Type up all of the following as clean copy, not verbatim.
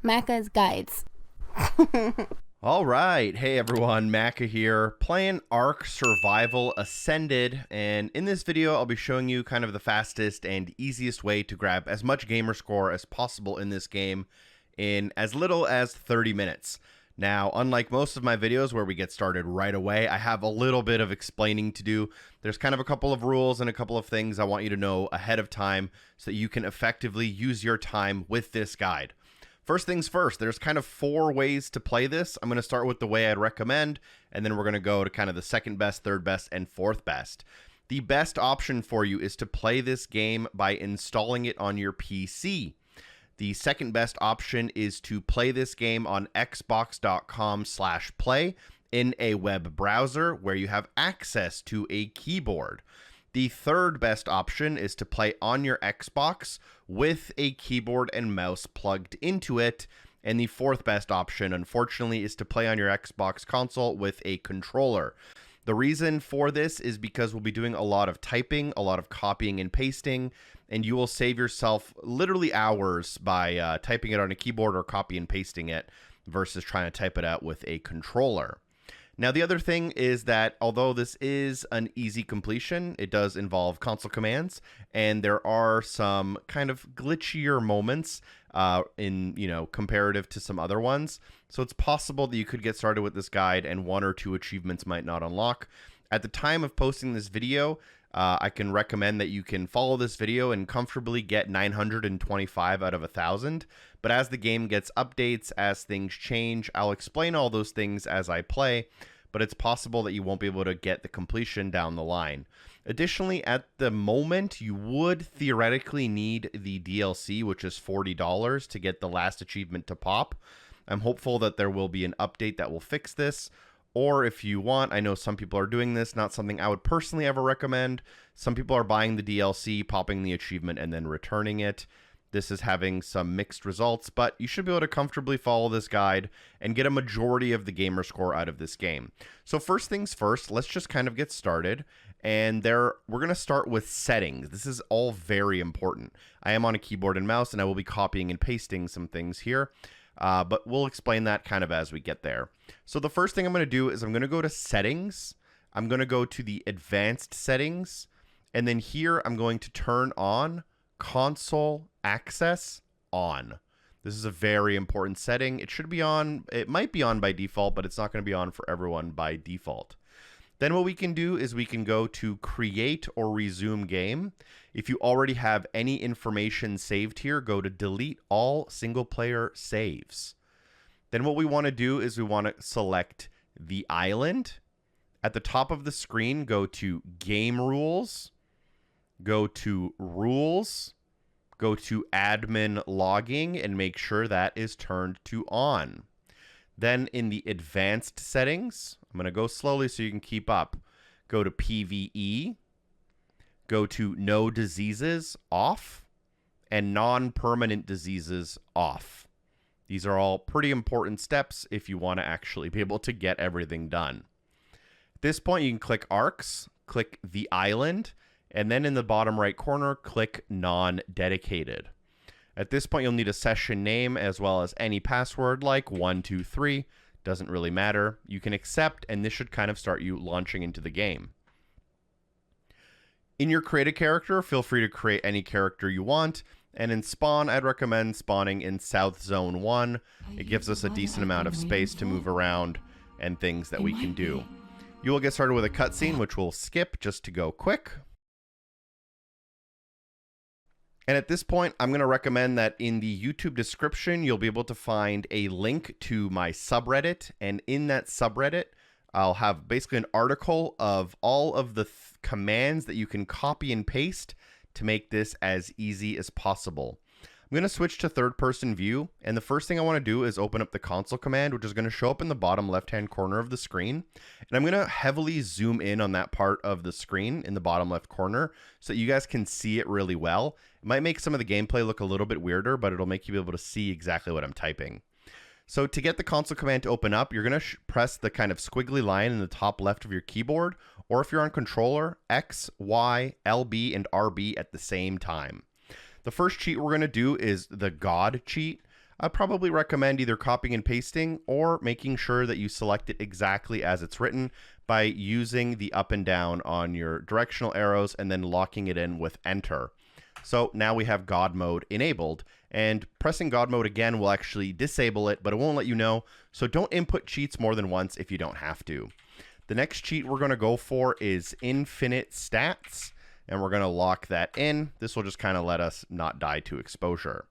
Macca's Guides. All right, hey everyone, Macca here, playing Ark Survival Ascended, and in this video I'll be showing you kind of the fastest and easiest way to grab as much Gamerscore as possible in this game in as little as 30 minutes. Now, unlike most of my videos where we get started right away, I have a little bit of explaining to do. There's kind of a couple of rules and a couple of things I want you to know ahead of time so that you can effectively use your time with this guide. First things first, there's kind of 4 ways to play this. I'm going to start with the way I'd recommend, and then we're going to go to kind of the second best, third best, and fourth best. The best option for you is to play this game by installing it on your PC. The second best option is to play this game on xbox.com/play in a web browser where you have access to a keyboard. The third best option is to play on your Xbox with a keyboard and mouse plugged into it. And the fourth best option, unfortunately, is to play on your Xbox console with a controller. The reason for this is because we'll be doing a lot of typing, a lot of copying and pasting, and you will save yourself literally hours by typing it on a keyboard or copy and pasting it versus trying to type it out with a controller. Now, the other thing is that although this is an easy completion, it does involve console commands, and there are some kind of glitchier moments in comparative to some other ones. So it's possible that you could get started with this guide and 1 or 2 achievements might not unlock. At the time of posting this video, I can recommend that you can follow this video and comfortably get 925 out of 1,000. But as the game gets updates, as things change, I'll explain all those things as I play, but it's possible that you won't be able to get the completion down the line. Additionally, at the moment, you would theoretically need the DLC, which is $40 to get the last achievement to pop. I'm hopeful that there will be an update that will fix this. Or if you want, I know some people are doing this, not something I would personally ever recommend. Some people are buying the DLC, popping the achievement, and then returning it. This is having some mixed results, but you should be able to comfortably follow this guide and get a majority of the gamer score out of this game. So first things first, let's just kind of get started. And we're going to start with settings. This is all very important. I am on a keyboard and mouse, and I will be copying and pasting some things here. But we'll explain that kind of as we get there. So the first thing I'm going to do is I'm going to go to settings. I'm going to go to the advanced settings. And then here I'm going to turn on console access on. This is a very important setting. It should be on. It might be on by default, but it's not going to be on for everyone by default. Then what we can do is we can go to create or resume game. If you already have any information saved here, go to delete all single player saves. Then what we want to do is we want to select the island. At the top of the screen, go to game rules, go to rules, go to admin logging, and make sure that is turned to on. Then in the advanced settings, I'm going to go slowly so you can keep up. Go to PvE, go to no diseases off, and non-permanent diseases off. These are all pretty important steps if you want to actually be able to get everything done. At this point, you can click Arcs, click the island, and then in the bottom right corner, click non-dedicated. At this point, you'll need a session name as well as any password like 123. Doesn't really matter. You can accept, and this should kind of start you launching into the game. In your create a character, feel free to create any character you want. And in spawn, I'd recommend spawning in South Zone 1. It gives us a decent amount of space to move around and things that we can do. You will get started with a cutscene, which we'll skip just to go quick. And at this point, I'm going to recommend that in the YouTube description, you'll be able to find a link to my subreddit. And in that subreddit, I'll have basically an article of all of the commands that you can copy and paste to make this as easy as possible. I'm going to switch to third-person view, and the first thing I want to do is open up the console command, which is going to show up in the bottom left-hand corner of the screen. And I'm going to heavily zoom in on that part of the screen in the bottom left corner so that you guys can see it really well. It might make some of the gameplay look a little bit weirder, but it'll make you be able to see exactly what I'm typing. So to get the console command to open up, you're going to press the kind of squiggly line in the top left of your keyboard, or if you're on controller, X, Y, LB, and RB at the same time. The first cheat we're going to do is the God cheat. I'd probably recommend either copying and pasting or making sure that you select it exactly as it's written by using the up and down on your directional arrows and then locking it in with enter. So now we have God mode enabled, and pressing God mode again will actually disable it, but it won't let you know. So don't input cheats more than once if you don't have to. The next cheat we're going to go for is Infinitestats, and we're going to lock that in. This will just kind of let us not die to exposure.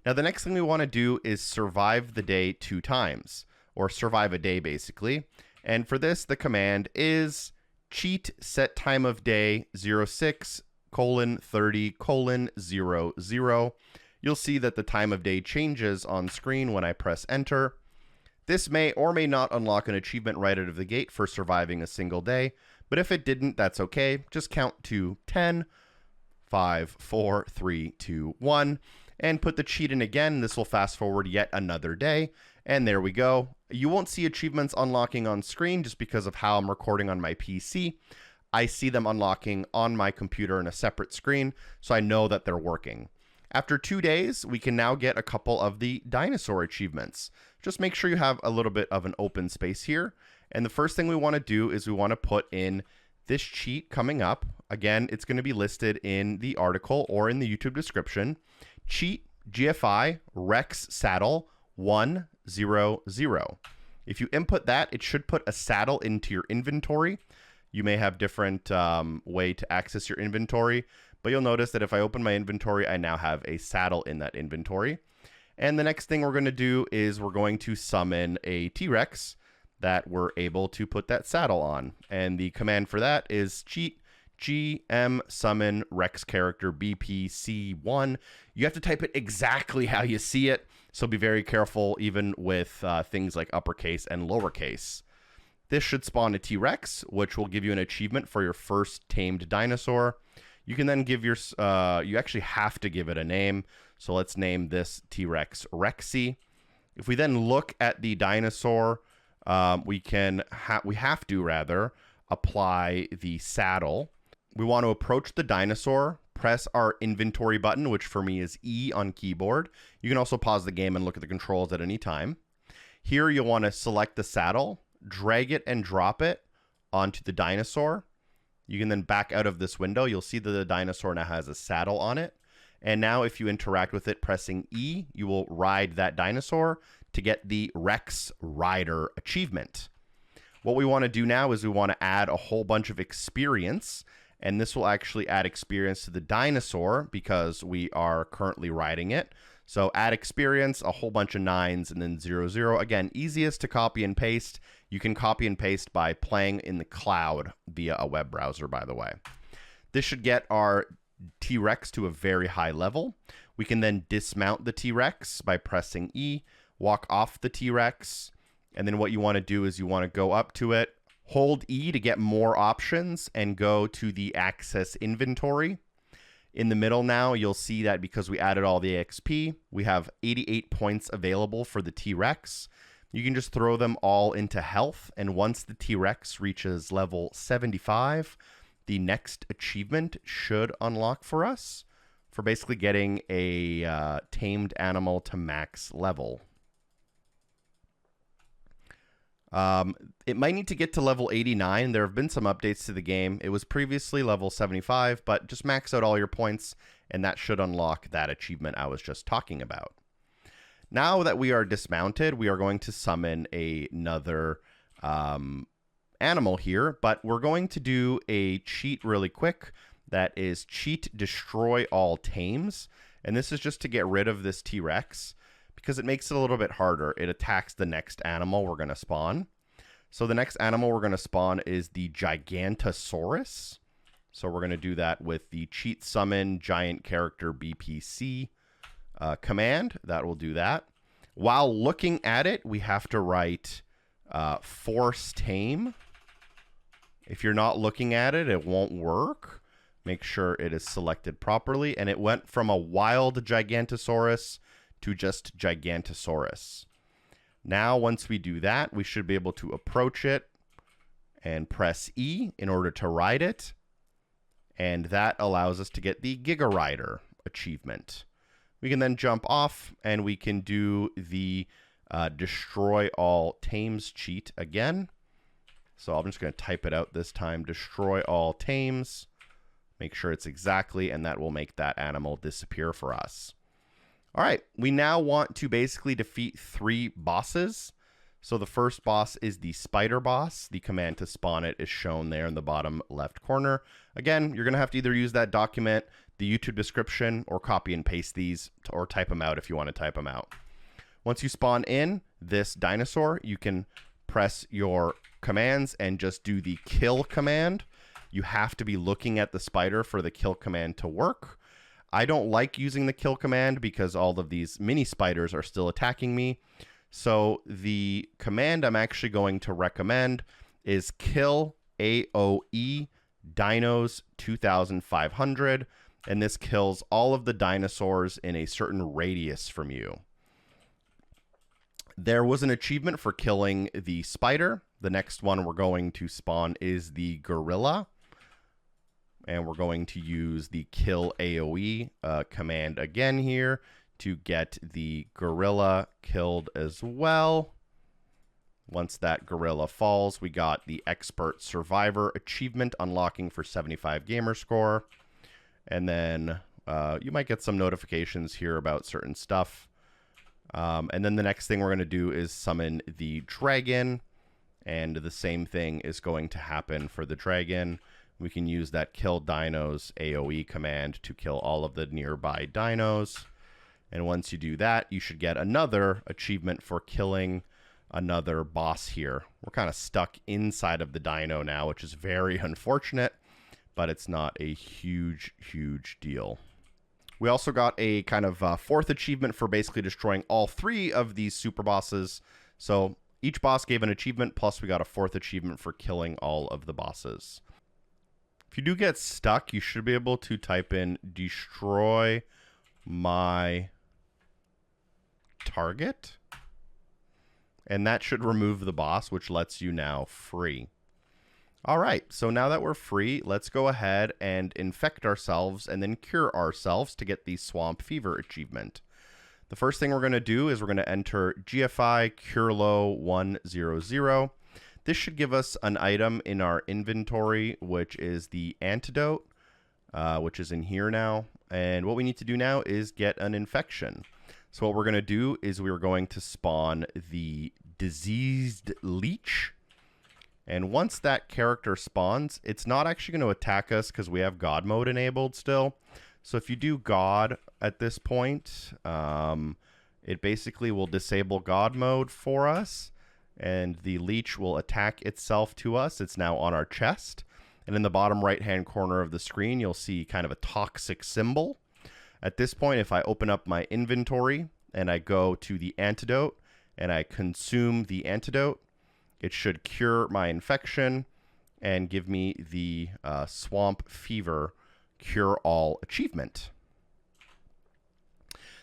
Now, the next thing we want to do is survive the day 2 times, or survive a day basically. And for this, the command is cheat settimeofday 06:30:00. You'll see that the time of day changes on screen when I press enter. This may or may not unlock an achievement right out of the gate for surviving a single day, but if it didn't, that's okay. Just count to 10, 5, 4, 3, 2, 1, and put the cheat in again. This will fast forward yet another day, and there we go. You won't see achievements unlocking on screen just because of how I'm recording on my PC. I see them unlocking on my computer in a separate screen, so I know that they're working. After 2 days, we can now get a couple of the dinosaur achievements. Just make sure you have a little bit of an open space here. And the first thing we want to do is we want to put in this cheat coming up. Again, it's going to be listed in the article or in the YouTube description. Cheat GFI Rexsaddle 100. If you input that, it should put a saddle into your inventory. You may have different way to access your inventory, but you'll notice that if I open my inventory, I now have a saddle in that inventory. And the next thing we're going to do is we're going to summon a T-Rex that we're able to put that saddle on. And the command for that is cheat gmsummon Rex character BPC1. You have to type it exactly how you see it, so be very careful even with things like uppercase and lowercase. This should spawn a T-Rex, which will give you an achievement for your first tamed dinosaur. You can then give your, you actually have to give it a name. So let's name this T-Rex Rexy. If we then look at the dinosaur, we have to apply the saddle. We want to approach the dinosaur, press our inventory button, which for me is E on keyboard. You can also pause the game and look at the controls at any time. Here you'll want to select the saddle, drag it and drop it onto the dinosaur. You can then back out of this window. You'll see that the dinosaur now has a saddle on it. And now if you interact with it pressing E, you will ride that dinosaur to get the Rex Rider achievement. What we want to do now is we want to add a whole bunch of experience, and this will actually add experience to the dinosaur because we are currently riding it. So add experience, a whole bunch of 9s, and then 00. Again, easiest to copy and paste. You can copy and paste by playing in the cloud via a web browser, by the way. This should get our T-Rex to a very high level. We can then dismount the T-Rex by pressing E, walk off the T-Rex, and then what you want to do is you want to go up to it, hold E to get more options, and go to the access inventory. In the middle now, you'll see that because we added all the XP, we have 88 points available for the T-Rex. You can just throw them all into health, and once the T-Rex reaches level 75, the next achievement should unlock for us for basically getting a tamed animal to max level. It might need to get to level 89. There have been some updates to the game. It was previously level 75, but just max out all your points, and that should unlock that achievement I was just talking about. Now that we are dismounted, we are going to summon another animal here, but we're going to do a cheat really quick. That is cheat DestroyAllTames, and this is just to get rid of this T-Rex because it makes it a little bit harder. It attacks the next animal we're going to spawn. So the next animal we're going to spawn is the Gigantosaurus. So we're going to do that with the cheat summon giant character BPC command. That will do that. While looking at it, we have to write force tame. If you're not looking at it, it won't work. Make sure it is selected properly. And it went from a wild Gigantosaurus to just Gigantosaurus. Now, once we do that, we should be able to approach it and press E in order to ride it. And that allows us to get the Giga Rider achievement. We can then jump off and we can do the Destroy All Tames cheat again. So I'm just going to type it out this time, Destroy All Tames. Make sure it's exactly, and that will make that animal disappear for us. All right, we now want to basically defeat 3 bosses. So the first boss is the spider boss. The command to spawn it is shown there in the bottom left corner. Again, you're going to have to either use that document, the YouTube description, or copy and paste these, or type them out if you want to type them out. Once you spawn in this dinosaur, you can press your commands and just do the kill command. You have to be looking at the spider for the kill command to work. I don't like using the kill command because all of these mini spiders are still attacking me. So the command I'm actually going to recommend is kill AOE dinos 2500, and this kills all of the dinosaurs in a certain radius from you. There was an achievement for killing the spider. The next one we're going to spawn is the gorilla. And we're going to use the kill AOE command again here to get the gorilla killed as well. Once that gorilla falls, we got the expert survivor achievement unlocking for 75 Gamerscore. And then you might get some notifications here about certain stuff. And then the next thing we're going to do is summon the dragon. And the same thing is going to happen for the dragon. We can use that kill dinos AOE command to kill all of the nearby dinos. And once you do that, you should get another achievement for killing another boss here. We're kind of stuck inside of the dino now, which is very unfortunate, but it's not a huge deal. We also got a kind of 4th achievement for basically destroying all 3 of these super bosses. So each boss gave an achievement, plus we got a 4th achievement for killing all of the bosses. If you do get stuck, you should be able to type in destroy my target. And that should remove the boss, which lets you now free. All right, so now that we're free, let's go ahead and infect ourselves and then cure ourselves to get the Swamp Fever achievement. The first thing we're going to do is we're going to enter GFI CureLow 100. This should give us an item in our inventory, which is the antidote, which is in here now. And what we need to do now is get an infection. So what we're going to do is we're going to spawn the diseased leech. And once that character spawns, it's not actually going to attack us because we have God mode enabled still. So if you do God at this point, it basically will disable God mode for us. And the leech will attack itself to us. It's now on our chest. And in the bottom right-hand corner of the screen, you'll see kind of a toxic symbol. At this point, if I open up my inventory and I go to the antidote and I consume the antidote, it should cure my infection and give me the Swamp Fever Cure All achievement.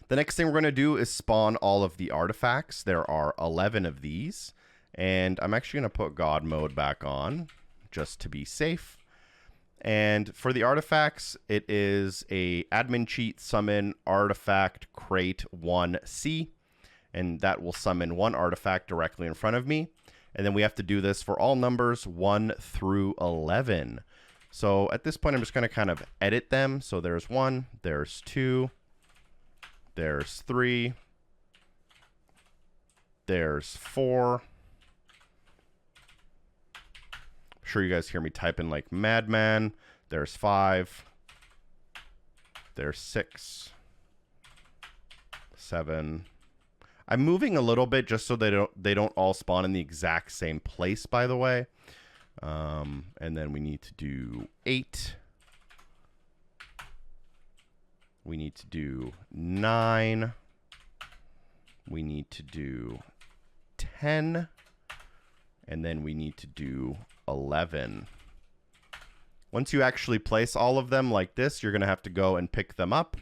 The next thing we're going to do is spawn all of the artifacts. There are 11 of these. And I'm actually going to put God mode back on just to be safe. And for the artifacts, it is a admin cheat summon artifact crate 1C. And that will summon 1 artifact directly in front of me. And then we have to do this for all numbers 1 through 11. So at this point, I'm just going to kind of edit them. So there's 1, there's 2, there's 3, there's 4. I'm sure you guys hear me typing like madman. There's 5. There's 6. 7. I'm moving a little bit just so they don't all spawn in the exact same place, by the way. And then we need to do 8. We need to do 9. We need to do 10. And then we need to do 11. Once you actually place all of them like this, you're going to have to go and pick them up.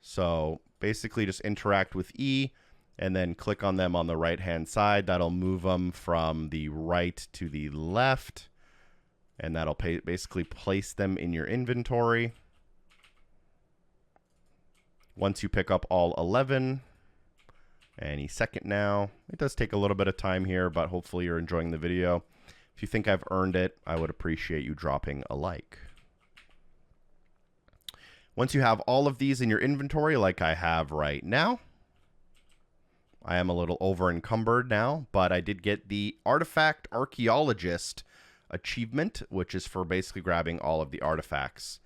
So basically just interact with E and then click on them on the right-hand side. That'll move them from the right to the left. And that'll basically place them in your inventory. Once you pick up all 11, any second now, it does take a little bit of time here, but hopefully you're enjoying the video. If you think I've earned it, I would appreciate you dropping a like. Once you have all of these in your inventory, like I have right now, I am a little over encumbered now, but I did get the Artifact Archaeologist achievement, which is for basically grabbing all of the artifacts.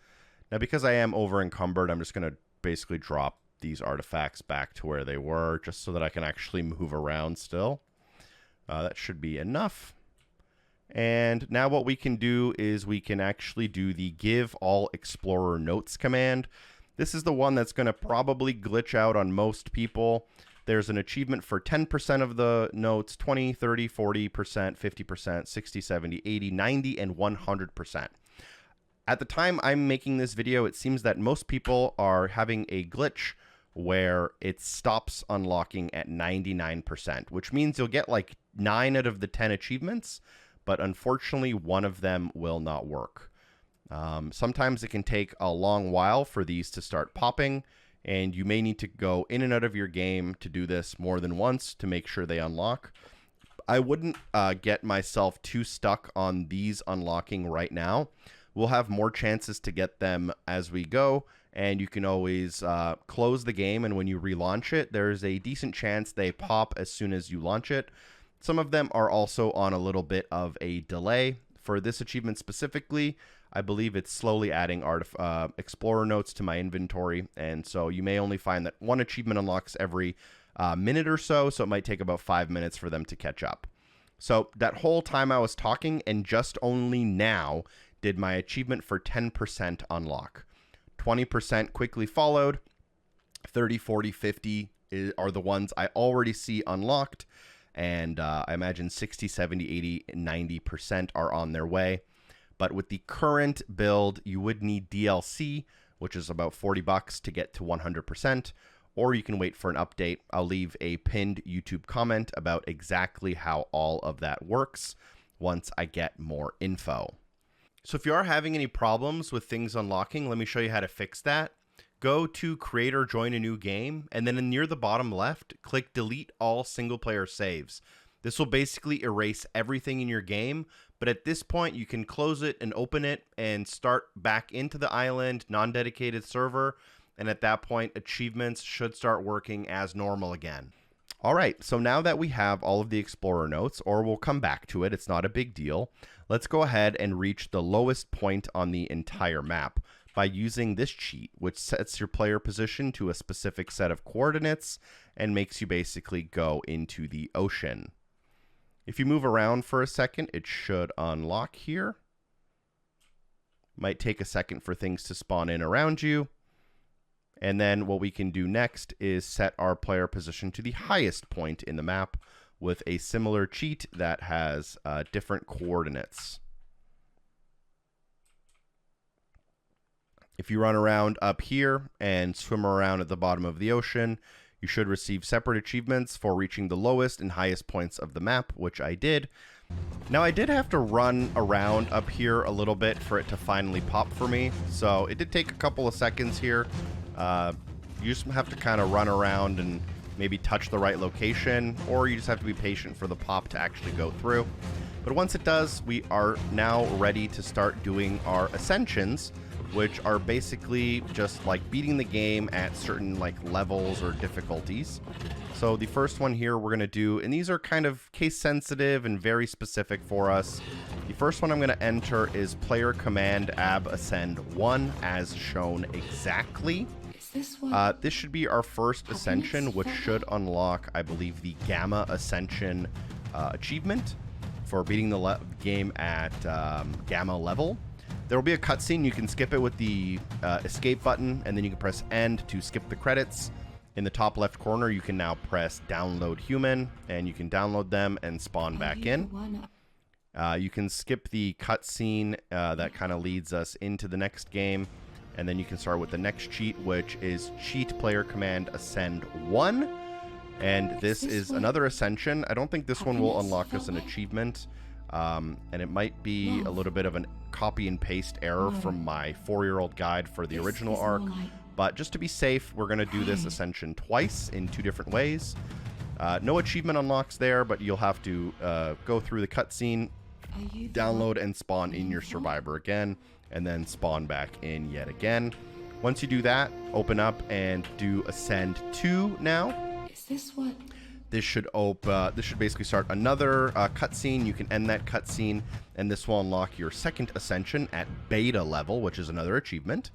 Now, because I am over encumbered, I'm just going to basically drop these artifacts back to where they were, just so that I can actually move around still. That should be enough. And now what we can do is we can actually do the give all explorer notes command. This is the one that's going to probably glitch out on most people. There's an achievement for 10% of the notes, 20, 30, 40%, 50%, 60, 70, 80, 90, and 100%. At the time I'm making this video, it seems that most people are having a glitch where it stops unlocking at 99%, which means you'll get like 9 out of the 10 achievements, but unfortunately, one of them will not work. Sometimes it can take a long while for these to start popping, and you may need to go in and out of your game to do this more than once to make sure they unlock. I wouldn't get myself too stuck on these unlocking right now. We'll have more chances to get them as we go, and you can always close the game, and when you relaunch it, there's a decent chance they pop as soon as you launch it. Some of them are also on a little bit of a delay. For this achievement specifically, I believe it's slowly adding explorer notes to my inventory, and so you may only find that one achievement unlocks every minute or so, so it might take about 5 minutes for them to catch up. So that whole time I was talking, and just only now did my achievement for 10% unlock. 20% quickly followed. 30, 40, 50 are the ones I already see unlocked. And I imagine 60, 70, 80, 90% are on their way. But with the current build, you would need DLC, which is about $40 to get to 100%, or you can wait for an update. I'll leave a pinned YouTube comment about exactly how all of that works once I get more info. So if you are having any problems with things unlocking, let me show you how to fix that. Go to create or join a new game, and then near the bottom left, click delete all single player saves. This will basically erase everything in your game, but at this point you can close it and open it and start back into the island, non-dedicated server, and at that point achievements should start working as normal again. All right, so now that we have all of the explorer notes, or we'll come back to it, it's not a big deal, let's go ahead and reach the lowest point on the entire map by using this cheat, which sets your player position to a specific set of coordinates and makes you basically go into the ocean. If you move around for a second, it should unlock here. Might take a second for things to spawn in around you. And then what we can do next is set our player position to the highest point in the map with a similar cheat that has different coordinates. If you run around up here and swim around at the bottom of the ocean, you should receive separate achievements for reaching the lowest and highest points of the map, which I did. Now, I did have to run around up here a little bit for it to finally pop for me, so it did take a couple of seconds here. You just have to kind of run around and maybe touch the right location, or you just have to be patient for the pop to actually go through. But once it does, we are now ready to start doing our ascensions, which are basically just like beating the game at certain like levels or difficulties. So the first one here we're going to do, and these are kind of case sensitive and very specific for us. The first one I'm going to enter is player command ab ascend 1 as shown exactly. This should be our first ascension, which should unlock, I believe, the Gamma Ascension achievement for beating the game at Gamma level. There will be a cutscene. You can skip it with the escape button, and then you can press end to skip the credits. In the top left corner, you can now press download human, and you can download them and spawn back in. You can skip the cutscene that kind of leads us into the next game, and then you can start with the next cheat, which is cheat player command ascend 1. And this is another ascension. I don't think this one will unlock us an achievement. And it might be a little bit of a copy and paste error from my 4-year-old guide for the original arc, But just to be safe, we're going to do this ascension twice in 2 different ways. No achievement unlocks there, but you'll have to go through the cutscene, download and spawn in your survivor again, and then spawn back in yet again. Once you do that, open up and do Ascend 2 now. Is this what? This should basically start another cutscene. You can end that cutscene, and this will unlock your second ascension at beta level, which is another achievement.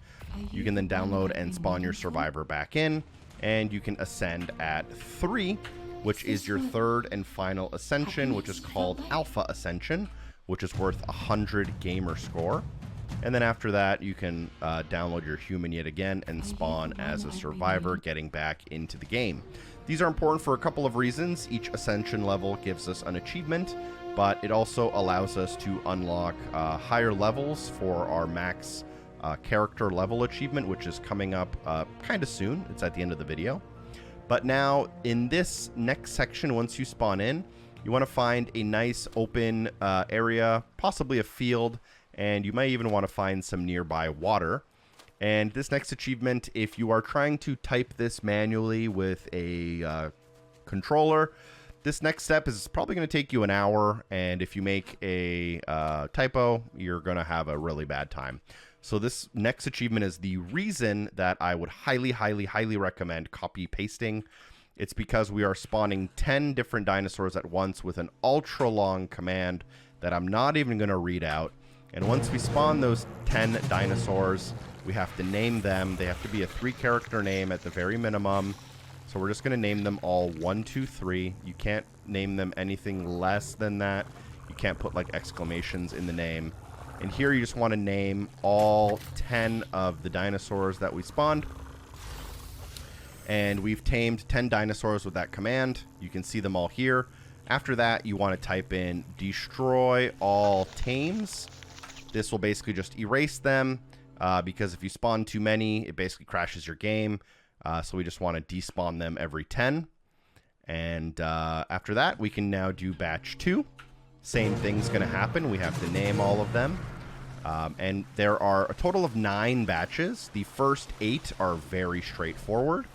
You can then download and spawn your survivor back in, and you can ascend at 3, which is your third and final ascension, which is called Alpha Ascension, which is worth 100 Gamerscore. And then after that, you can download your human yet again and spawn as a survivor, getting back into the game. These are important for a couple of reasons. Each ascension level gives us an achievement, but it also allows us to unlock higher levels for our max character level achievement, which is coming up kind of soon. It's at the end of the video. But now, in this next section, once you spawn in, you want to find a nice open area, possibly a field, and you might even want to find some nearby water. And this next achievement, if you are trying to type this manually with a controller, this next step is probably going to take you an hour, and if you make a typo, you're going to have a really bad time. So this next achievement is the reason that I would highly, highly, highly recommend copy-pasting. It's because we are spawning 10 different dinosaurs at once with an ultra-long command that I'm not even going to read out. And once we spawn those 10 dinosaurs, we have to name them. They have to be a 3-character name at the very minimum. So we're just going to name them all 1, 2, 3. You can't name them anything less than that. You can't put like exclamations in the name. And here you just want to name all 10 of the dinosaurs that we spawned. And we've tamed 10 dinosaurs with that command. You can see them all here. After that, you want to type in DestroyAllTames. This will basically just erase them, because if you spawn too many, it basically crashes your game. So we just want to despawn them every 10. And after that, we can now do batch 2. Same thing's going to happen. We have to name all of them. And there are a total of 9 batches. The first 8 are very straightforward.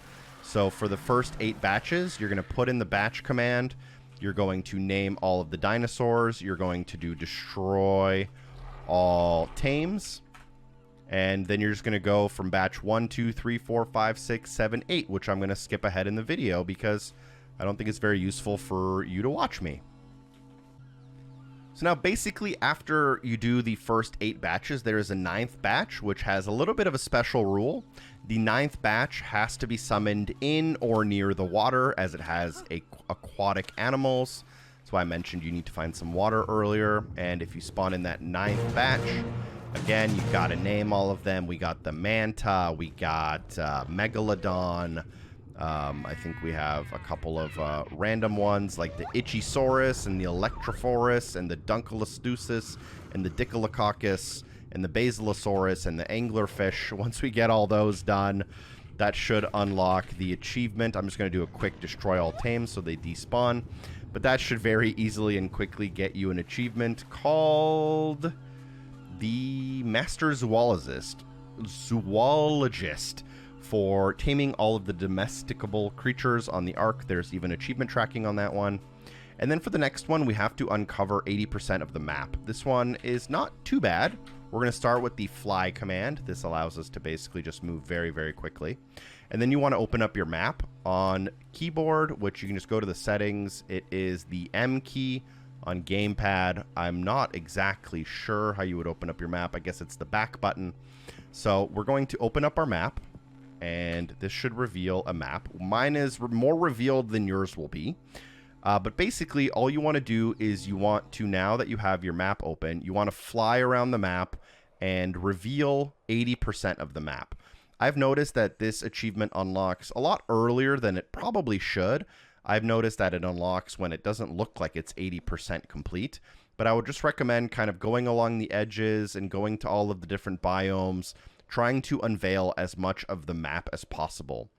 So for the first 8 batches, you're going to put in the batch command. You're going to name all of the dinosaurs. You're going to do DestroyAllTames. And then you're just going to go from batch 1, 2, 3, 4, 5, 6, 7, 8, which I'm going to skip ahead in the video because I don't think it's very useful for you to watch me. So now basically after you do the first 8 batches, there is a 9th batch, which has a little bit of a special rule. The 9th batch has to be summoned in or near the water, as it has aquatic animals. That's why I mentioned you need to find some water earlier. And if you spawn in that 9th batch, again, you've got to name all of them. We got the Manta, we got Megalodon. I think we have a couple of random ones like the Ichthyosaurus and the Electrophorus and the Dunkleosteus and the Dicolecoccus and the Basilosaurus and the Anglerfish. Once we get all those done, that should unlock the achievement. I'm just going to do a quick DestroyAllTames so they despawn. But that should very easily and quickly get you an achievement called the Master Zoologist for taming all of the domesticable creatures on the Ark. There's even achievement tracking on that one. And then for the next one, we have to uncover 80% of the map. This one is not too bad. We're going to start with the fly command. This allows us to basically just move very, very quickly. And then you want to open up your map on keyboard, which you can just go to the settings. It is the M key on gamepad. I'm not exactly sure how you would open up your map. I guess it's the back button. So we're going to open up our map, and this should reveal a map. Mine is more revealed than yours will be. But basically, all you want to do is you want to, now that you have your map open, you want to fly around the map and reveal 80% of the map. I've noticed that this achievement unlocks a lot earlier than it probably should. I've noticed that it unlocks when it doesn't look like it's 80% complete. But I would just recommend kind of going along the edges and going to all of the different biomes, trying to unveil as much of the map as possible.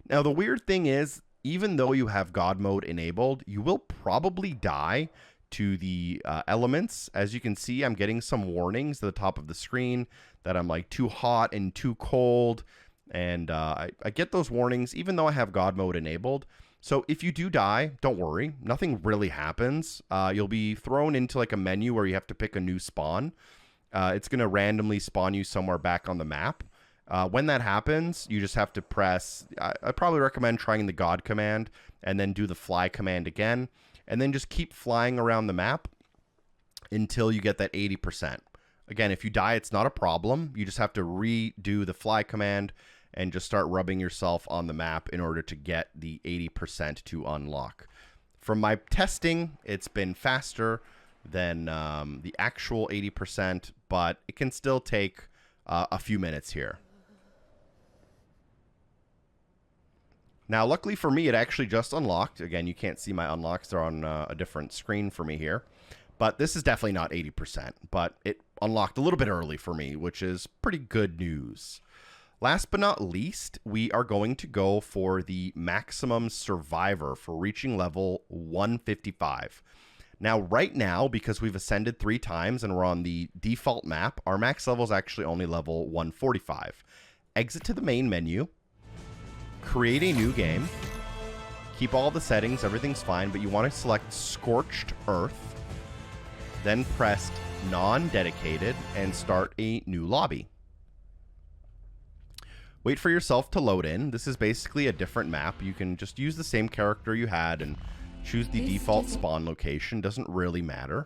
Now, the weird thing is, even though you have God mode enabled, you will probably die to the elements. As you can see, I'm getting some warnings at the top of the screen that I'm like too hot and too cold. And I get those warnings even though I have God mode enabled. So if you do die, don't worry. Nothing really happens. You'll be thrown into like a menu where you have to pick a new spawn. It's going to randomly spawn you somewhere back on the map. When that happens, you just have to press... I probably recommend trying the God command and then do the fly command again. And then just keep flying around the map until you get that 80%. Again, if you die, it's not a problem. You just have to redo the fly command and just start rubbing yourself on the map in order to get the 80% to unlock. From my testing, it's been faster than the actual 80%, but it can still take a few minutes here. Now, luckily for me, it actually just unlocked. Again, you can't see my unlocks. They're on a different screen for me here. But this is definitely not 80%, but it unlocked a little bit early for me, which is pretty good news. Last but not least, we are going to go for the maximum survivor for reaching level 155. Now, right now, because we've ascended 3 times and we're on the default map, our max level is actually only level 145. Exit to the main menu, create a new game, keep all the settings, everything's fine, but you want to select Scorched Earth, then press non-dedicated and start a new lobby. Wait for yourself to load in. This is basically a different map. You can just use the same character you had and choose the default spawn location. Doesn't really matter.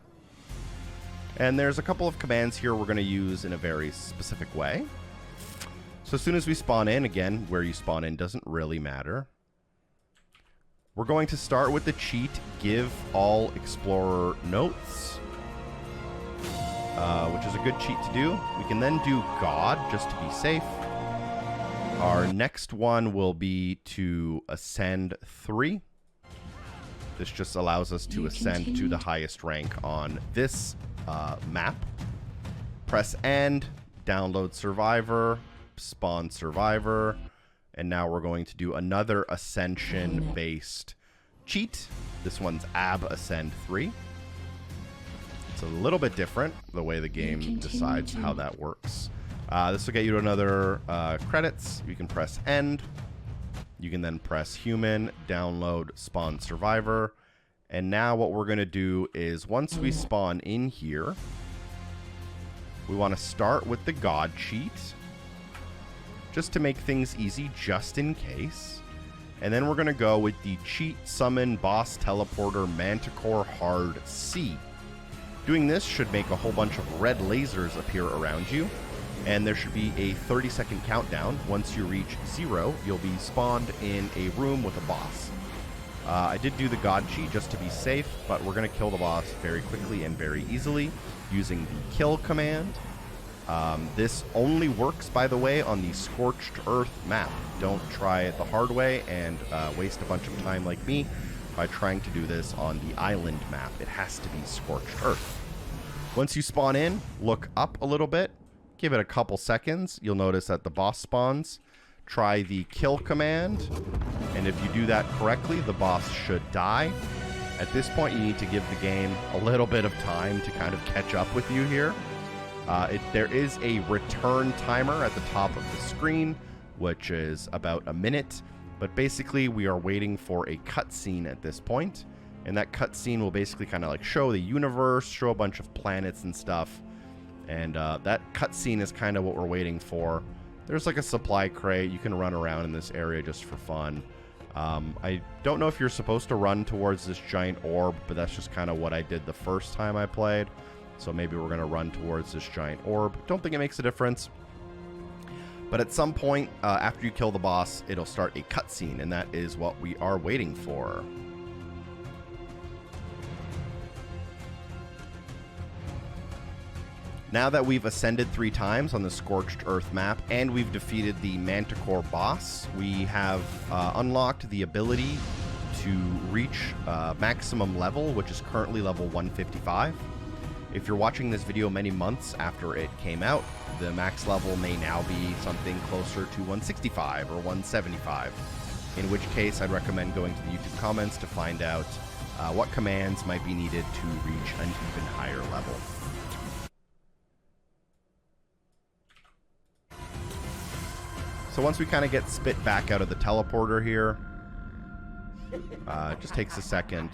And there's a couple of commands here we're going to use in a very specific way. So as soon as we spawn in, again, where you spawn in doesn't really matter. We're going to start with the cheat, give all explorer notes, which is a good cheat to do. We can then do God, just to be safe. Our next one will be to ascend 3. This just allows us to ascend to the highest rank on this map. Press end, download survivor, spawn survivor, and now we're going to do another ascension-based cheat. This one's ab ascend 3. It's a little bit different, the way the game decides how that works. This will get you to another credits. You can press end. You can then press human, download, spawn survivor. And now what we're going to do is once we spawn in here, we want to start with the God cheat, just to make things easy, just in case. And then we're going to go with the cheat summon boss teleporter Manticore hard C. Doing this should make a whole bunch of red lasers appear around you. And there should be a 30-second countdown. Once you reach 0, you'll be spawned in a room with a boss. I did do the God cheat just to be safe, but we're going to kill the boss very quickly and very easily using the kill command. This only works, by the way, on the Scorched Earth map. Don't try it the hard way and waste a bunch of time like me by trying to do this on the island map. It has to be Scorched Earth. Once you spawn in, look up a little bit. Give it a couple seconds. You'll notice that the boss spawns. Try the kill command, and if you do that correctly, the boss should die. At this point, you need to give the game a little bit of time to kind of catch up with you here. There is a return timer at the top of the screen, which is about a minute, but basically we are waiting for a cutscene at this point, and that cutscene will basically kind of like show the universe, show a bunch of planets and stuff. And that cutscene is kind of what we're waiting for. There's like a supply crate. You can run around in this area just for fun. I don't know if you're supposed to run towards this giant orb, but that's just kind of what I did the first time I played. So maybe we're going to run towards this giant orb. Don't think it makes a difference. But at some point, after you kill the boss, it'll start a cutscene, and that is what we are waiting for. Now that we've ascended 3 times on the Scorched Earth map and we've defeated the Manticore boss, we have unlocked the ability to reach maximum level, which is currently level 155. If you're watching this video many months after it came out, the max level may now be something closer to 165 or 175, in which case I'd recommend going to the YouTube comments to find out what commands might be needed to reach an even higher level. So once we kind of get spit back out of the teleporter here, it just takes a second.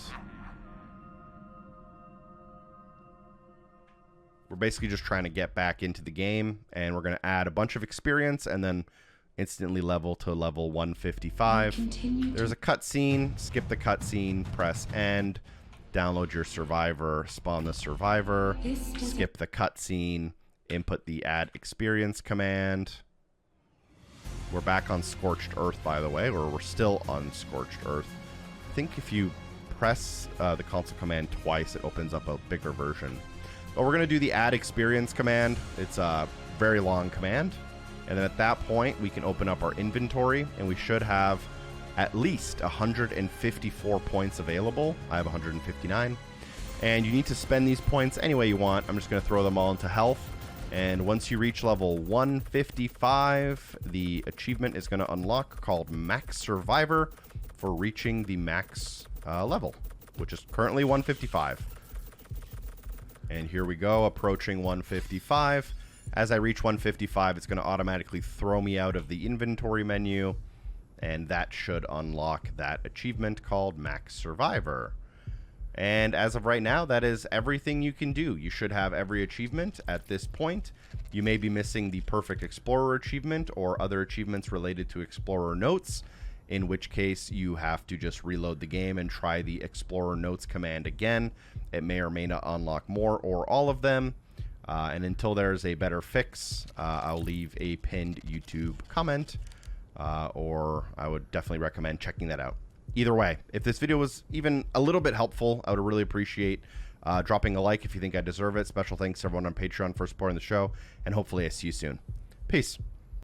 We're basically just trying to get back into the game, and we're going to add a bunch of experience and then instantly level to level 155. There's a cutscene. Skip the cutscene, press end, download your survivor, spawn the survivor, skip the cutscene, input the add experience command. We're back on Scorched Earth, by the way, or we're still on Scorched Earth. I think if you press the console command twice, it opens up a bigger version. But we're going to do the add experience command. It's a very long command. And then at that point, we can open up our inventory, and we should have at least 154 points available. I have 159. And you need to spend these points any way you want. I'm just going to throw them all into health. And once you reach level 155, the achievement is going to unlock called Max Survivor for reaching the max level, which is currently 155. And here we go, approaching 155. As I reach 155, it's going to automatically throw me out of the inventory menu, and that should unlock that achievement called Max Survivor. And as of right now, that is everything you can do. You should have every achievement at this point. You may be missing the Perfect Explorer achievement or other achievements related to Explorer Notes, in which case you have to just reload the game and try the Explorer Notes command again. It may or may not unlock more or all of them. And until there's a better fix, I'll leave a pinned YouTube comment, or I would definitely recommend checking that out. Either way, if this video was even a little bit helpful, I would really appreciate dropping a like if you think I deserve it. Special thanks to everyone on Patreon for supporting the show, and hopefully I see you soon. Peace.